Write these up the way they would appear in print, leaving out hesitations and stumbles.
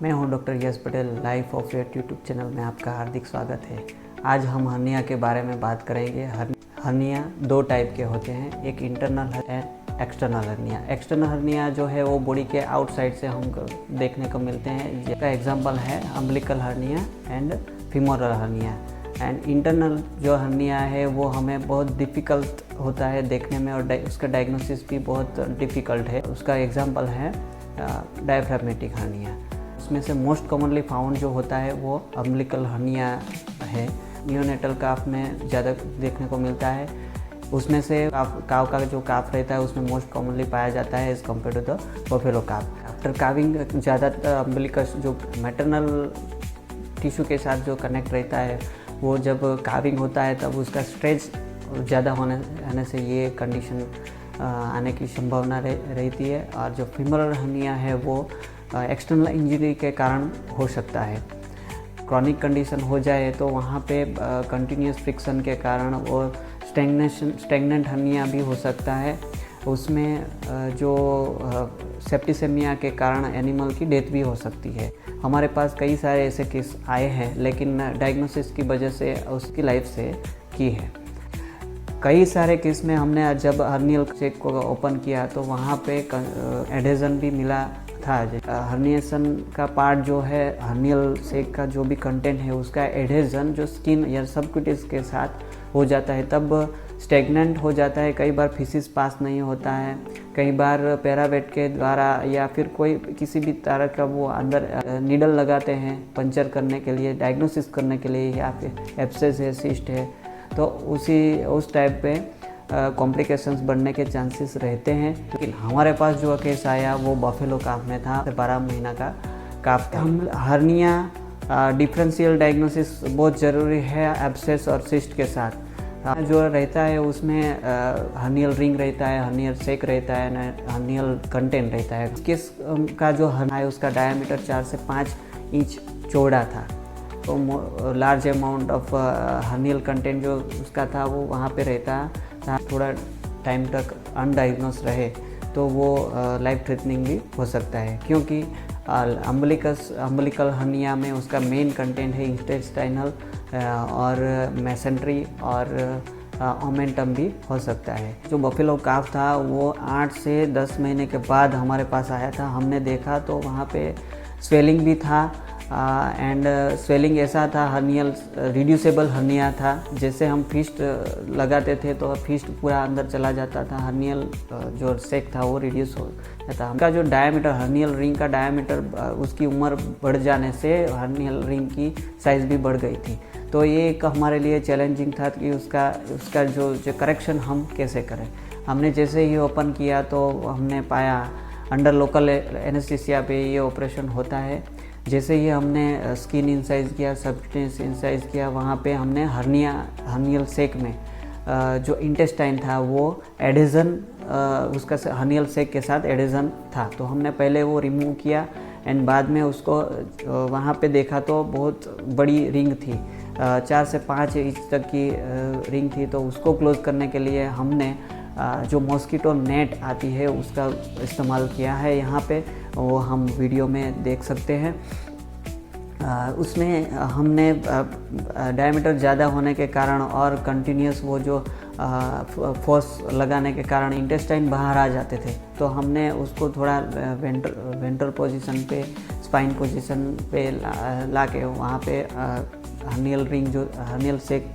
मैं हूं doctor Yash Patel. Life of your YouTube channel में आपका हार्दिक स्वागत है। आज हम हर्निया के बारे में बात करेंगे। हर्निया दो टाइप के होते हैं, एक internal and external hernia. External hernia जो है वो बॉडी के आउटसाइड से हमको देखने को मिलते हैं, जिसका एग्जांपल है umbilical hernia and femoral hernia. And internal जो हर्निया है वो हमें बहुत डिफ़िकल्ट होता है देखने में, और उसका डायग्नोसिस भी बहुत डिफ़िकल्ट है। उसका एग्जांपल है डायफ्रागमेटिक हर्निया। उसमें से मोस्ट कॉमनली फाउंड जो होता है वो अम्बिलिकल हर्निया है। नियोनेटल काफ में ज़्यादा देखने को मिलता है। उसमें से काव का जो काफ रहता है उसमें मोस्ट कॉमनली पाया जाता है as compare to the buffalo calf. After calving ज़्यादातर अम्बिलिकस जो मैटरनल टिश्यू के साथ जो कनेक्ट रहता है, वो जब काविंग होता है तब उसका स्ट्रेच ज़्यादा होने से ये कंडीशन आने की संभावना रहती है। और जो फीमोरल हर्निया है वो एक्सटर्नल इंजरी के कारण हो सकता है। क्रॉनिक कंडीशन हो जाए तो वहाँ पे कंटिन्यूस फ्रिक्शन के कारण और स्टैग्नेंट हर्निया भी हो सकता है। उसमें जो सेप्टिसेमिया के कारण एनिमल की डेथ भी हो सकती है। हमारे पास कई सारे ऐसे केस आए हैं, लेकिन डायग्नोसिस की वजह से उसकी लाइफ से की है। कई सारे केस में हमने जब हर्नियल चेक को ओपन किया तो वहाँ पे एडेजन भी मिला था। हर्निएशन का पार्ट जो है, हर्नियल सेक का जो भी कंटेंट है उसका एडेजन जो स्किन या सबक्यूटिस के साथ हो जाता है, तब स्टेगनेंट हो जाता है। कई बार फिसिस पास नहीं होता है, कई बार पैरावेट के द्वारा या फिर कोई किसी भी तरह का वो अंदर नीडल लगाते हैं पंचर करने के लिए, डायग्नोसिस करने के लिए, या फिर एब्सेस है, सिस्ट है, तो उस टाइप पे कॉम्प्लिकेशंस बढ़ने के चांसेस रहते हैं। लेकिन हमारे पास जो केस आया वो बफेलो काफ में था, 12 महीना का काफ था। हम हर्निया डिफरेंशियल डायग्नोसिस बहुत ज़रूरी है एब्सेस और सिस्ट के साथ। जो रहता है उसमें हर्नियल रिंग रहता है, हर्नियल सेक रहता है, हर्नियल कंटेंट रहता है। केस का जो हर्निया है उसका डायमीटर 4 से 5 इंच चौड़ा था, तो large amount of hernial content जो उसका था वो वहाँ पे रहता था। थोड़ा टाइम तक अनडायग्नोस रहे तो वो लाइफ थ्रेटनिंग भी हो सकता है, क्योंकि अम्बिलिकल हर्निया में उसका मेन कंटेंट है इंटेस्टाइनल और मेसेंट्री और ओमेंटम भी हो सकता है। जो बफेलो काफ था वो 8 से 10 महीने के बाद हमारे पास आया था। हमने देखा तो वहाँ पे स्वेलिंग भी था, एंड स्वेलिंग ऐसा था, हर्नियल रिड्यूसेबल हर्निया था। जैसे हम फिस्ट लगाते थे तो फिस्ट पूरा अंदर चला जाता था, हर्नियल जो सेक था वो रिड्यूस हो जाता। उनका जो डायमीटर, हर्नियल रिंग का डायमीटर, उसकी उम्र बढ़ जाने से हर्नियल रिंग की साइज़ भी बढ़ गई थी। तो ये एक हमारे लिए चैलेंजिंग था कि उसका जो करेक्शन हम कैसे करें। हमने जैसे ही ओपन किया तो हमने पाया अंडर लोकल एनेस्थीसिया पे ये ऑपरेशन होता है। जैसे ही हमने स्किन इंसाइज किया, सबक्यूटेनियस इंसाइज किया, वहाँ पे हमने हर्नियल सेक में जो इंटेस्टाइन था वो एडेजन, उसका हर्नियल सेक के साथ एडेजन था, तो हमने पहले वो रिमूव किया। एंड बाद में उसको वहाँ पे देखा तो बहुत बड़ी रिंग थी, 4 से 5 इंच तक की रिंग थी। तो उसको क्लोज करने के लिए हमने जो मॉस्किटो नेट आती है उसका इस्तेमाल किया है। यहाँ पे वो हम वीडियो में देख सकते हैं। उसमें हमने डायमीटर ज़्यादा होने के कारण और कंटिन्यूस वो जो फोर्स लगाने के कारण इंटेस्टाइन बाहर आ जाते थे, तो हमने उसको थोड़ा वेंट्रल पोजीशन पे, स्पाइन पोजीशन पे ला के वहाँ पे हर्नियल रिंग, जो हर्नियल सेक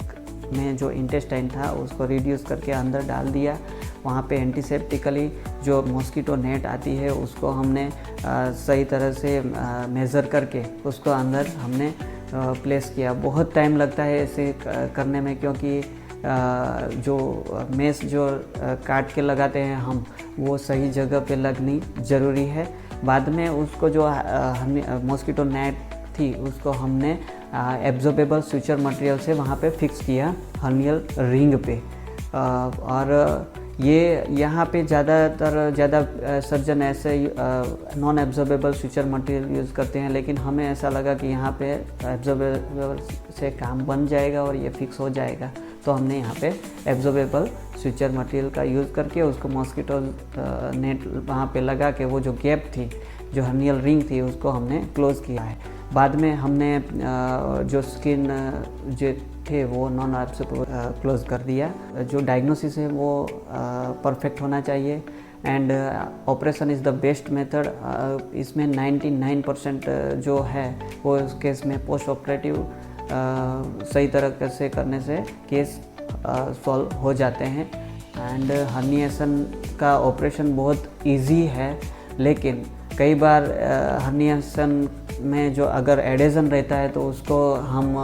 में जो इंटेस्टाइन था उसको रिड्यूस करके अंदर डाल दिया। वहाँ पे एंटीसेप्टिकली जो मॉस्किटो नेट आती है उसको हमने सही तरह से मेज़र करके उसको अंदर हमने प्लेस किया। बहुत टाइम लगता है ऐसे करने में, क्योंकि जो मेस जो काट के लगाते हैं हम, वो सही जगह पे लगनी ज़रूरी है। बाद में उसको जो मॉस्किटो नेट थी उसको हमने एब्जॉर्बेबल स्यूचर मटेरियल से वहाँ पे फिक्स किया हर्नियल रिंग पे। और ये यहाँ पे ज़्यादा सर्जन ऐसे नॉन एब्जॉर्बेबल स्यूचर मटेरियल यूज़ करते हैं, लेकिन हमें ऐसा लगा कि यहाँ पे एब्जॉर्बेबल से काम बन जाएगा और ये फिक्स हो जाएगा। तो हमने यहाँ पे एब्जॉर्बेबल स्विचर मटेरियल का यूज़ करके उसको मॉस्किटो नेट वहाँ पे लगा के वो जो गैप थी, जो हर्नियल रिंग थी, उसको हमने क्लोज़ किया है। बाद में हमने जो स्किन जो थे वो नॉन एब्सॉर्बेबल क्लोज़ कर दिया। जो डायग्नोसिस है वो परफेक्ट होना चाहिए and operation is the best method. इसमें 99% जो है वो उस केस में पोस्ट ऑपरेटिव सही तरह से करने से केस सॉल्व हो जाते हैं। एंड हर्निएशन का ऑपरेशन बहुत इजी है, लेकिन कई बार हर्निएशन में जो अगर एडेजन रहता है तो उसको हम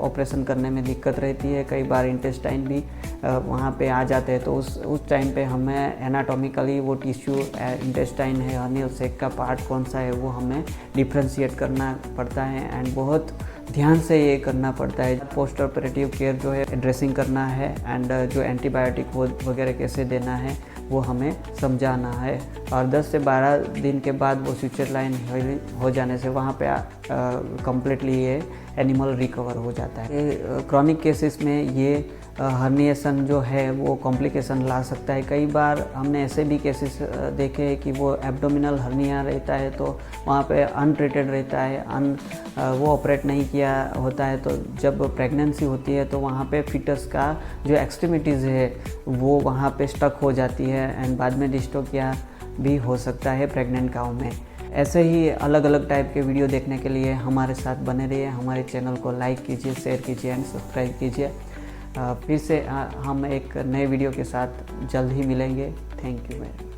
ऑपरेशन करने में दिक्कत रहती है। कई बार इंटेस्टाइन भी वहाँ पे आ जाते हैं, तो उस टाइम पे हमें एनाटॉमिकली वो टिश्यू इंटेस्टाइन है, हर्नियल सैक का पार्ट कौन सा है वो हमें डिफ्रेंशिएट करना पड़ता है एंड बहुत ध्यान से ये करना पड़ता है। पोस्ट ऑपरेटिव केयर जो है ड्रेसिंग करना है एंड जो एंटीबायोटिक वगैरह कैसे देना है वो हमें समझाना है। और 10 से 12 दिन के बाद वो स्विचर लाइन हो जाने से वहाँ पे कम्प्लीटली ये एनिमल रिकवर हो जाता है। क्रॉनिक केसेस में ये हर्निएशन जो है वो कॉम्प्लिकेशन ला सकता है। कई बार हमने ऐसे भी केसेस देखे हैं कि वो एब्डोमिनल हर्निया रहता है तो वहाँ पे अनट्रीटेड रहता है, वो ऑपरेट नहीं किया होता है, तो जब प्रेगनेंसी होती है तो वहाँ पे फीटस का जो एक्सट्रीमिटीज़ है वो वहाँ पे स्टक हो जाती है एंड बाद में डिस्टोकिया भी हो सकता है प्रेग्नेंट काऊ में। ऐसे ही अलग अलग टाइप के वीडियो देखने के लिए हमारे साथ बने रहिए। हमारे चैनल को लाइक कीजिए, शेयर कीजिए एंड सब्सक्राइब कीजिए। फिर से हम एक नए वीडियो के साथ जल्द ही मिलेंगे। Thank you very much.